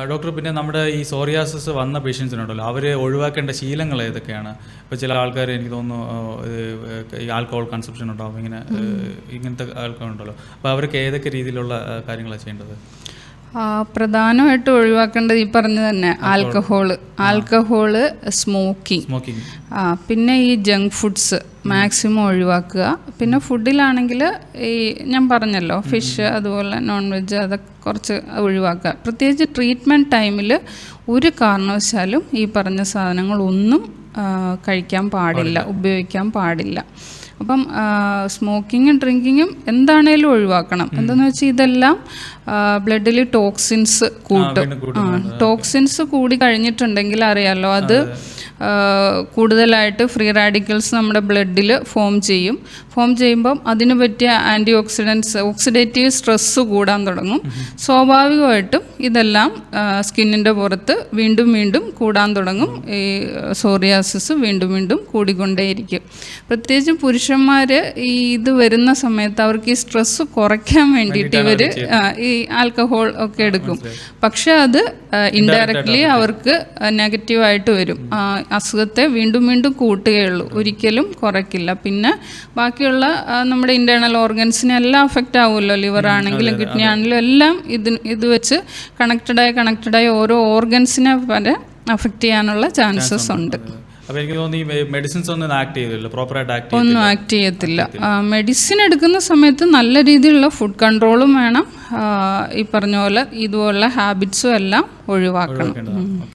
Doctor, പിന്നെ നമ്മുടെ ഈ സോറിയാസിസ് വന്ന പേഷ്യൻസിനുണ്ടല്ലോ, അവർ ഒഴിവാക്കേണ്ട ശീലങ്ങൾ ഏതൊക്കെയാണ്? ഇപ്പോൾ ചില ആൾക്കാർ എനിക്ക് തോന്നുന്നു ഈ ആൽക്കഹോൾ കൺസപ്ഷൻ ഉണ്ടാവും, ഇങ്ങനത്തെ ആൾക്കാരുണ്ടല്ലോ, അപ്പോൾ അവർക്ക് ഏതൊക്കെ രീതിയിലുള്ള കാര്യങ്ങളാണ് ചെയ്യേണ്ടത്? പ്രധാനമായിട്ടും ഒഴിവാക്കേണ്ടത് ഈ പറഞ്ഞ തന്നെ ആൽക്കഹോള്, സ്മോക്കിംഗ്, പിന്നെ ഈ ജങ്ക് ഫുഡ്സ് മാക്സിമം ഒഴിവാക്കുക. പിന്നെ ഫുഡിലാണെങ്കിൽ ഈ ഞാൻ പറഞ്ഞല്ലോ ഫിഷ് അതുപോലെ നോൺ വെജ് അതൊക്കെ കുറച്ച് ഒഴിവാക്കുക. പ്രത്യേകിച്ച് ട്രീറ്റ്മെൻറ്റ് ടൈമിൽ ഒരു കാരണവശാലും ഈ പറഞ്ഞ സാധനങ്ങളൊന്നും കഴിക്കാൻ പാടില്ല, ഉപയോഗിക്കാൻ പാടില്ല. അപ്പം സ്മോക്കിങ്ങും ഡ്രിങ്കിങ്ങും എന്താണേലും ഒഴിവാക്കണം. എന്താണെന്ന് വെച്ചാൽ ഇതെല്ലാം ബ്ലഡിൽ ടോക്സിൻസ് കൂട്ടും. ടോക്സിൻസ് കൂടി കഴിഞ്ഞിട്ടുണ്ടെങ്കിൽ അറിയാമല്ലോ, അത് കൂടുതലായിട്ട് ഫ്രീ റാഡിക്കൽസ് നമ്മുടെ ബ്ലഡിൽ ഫോം ചെയ്യുമ്പം അതിന് പറ്റിയ ആൻറ്റി ഓക്സിഡേറ്റീവ് സ്ട്രെസ്സ് കൂടാൻ തുടങ്ങും. സ്വാഭാവികമായിട്ടും ഇതെല്ലാം സ്കിന്നിൻ്റെ പുറത്ത് വീണ്ടും കൂടാൻ തുടങ്ങും. ഈ സോറിയാസിസ് വീണ്ടും കൂടിക്കൊണ്ടേയിരിക്കും. പ്രത്യേകിച്ചും പുരുഷന്മാർ ഇത് വരുന്ന സമയത്ത് അവർക്ക് ഈ സ്ട്രെസ്സ് കുറയ്ക്കാൻ വേണ്ടിയിട്ട് ഇവർ ഈ ആൽക്കഹോൾ ഒക്കെ എടുക്കും. പക്ഷെ അത് ഇൻഡയറക്റ്റ്ലി അവർക്ക് നെഗറ്റീവായിട്ട് വരും. അസുഖത്തെ വീണ്ടും കൂട്ടുകയുള്ളൂ, ഒരിക്കലും കുറയ്ക്കില്ല. പിന്നെ ബാക്കിയുള്ള നമ്മുടെ ഇൻറ്റേർണൽ ഓർഗൻസിനെ എല്ലാം അഫക്റ്റ് ആവുമല്ലോ, ലിവർ ആണെങ്കിലും കിഡ്നി ആണെങ്കിലും എല്ലാം ഇത് വെച്ച് കണക്റ്റഡായി ഓരോ ഓർഗൻസിനെ വരെ അഫക്റ്റ് ചെയ്യാനുള്ള ചാൻസസ് ഉണ്ട്. ഒന്നും ആക്ട് ചെയ്യത്തില്ല. മെഡിസിൻ എടുക്കുന്ന സമയത്ത് നല്ല രീതിയിലുള്ള ഫുഡ് കൺട്രോളും വേണം. ഈ പറഞ്ഞ പോലെ ഇതുപോലുള്ള ഹാബിറ്റ്സും എല്ലാം ഒഴിവാക്കണം.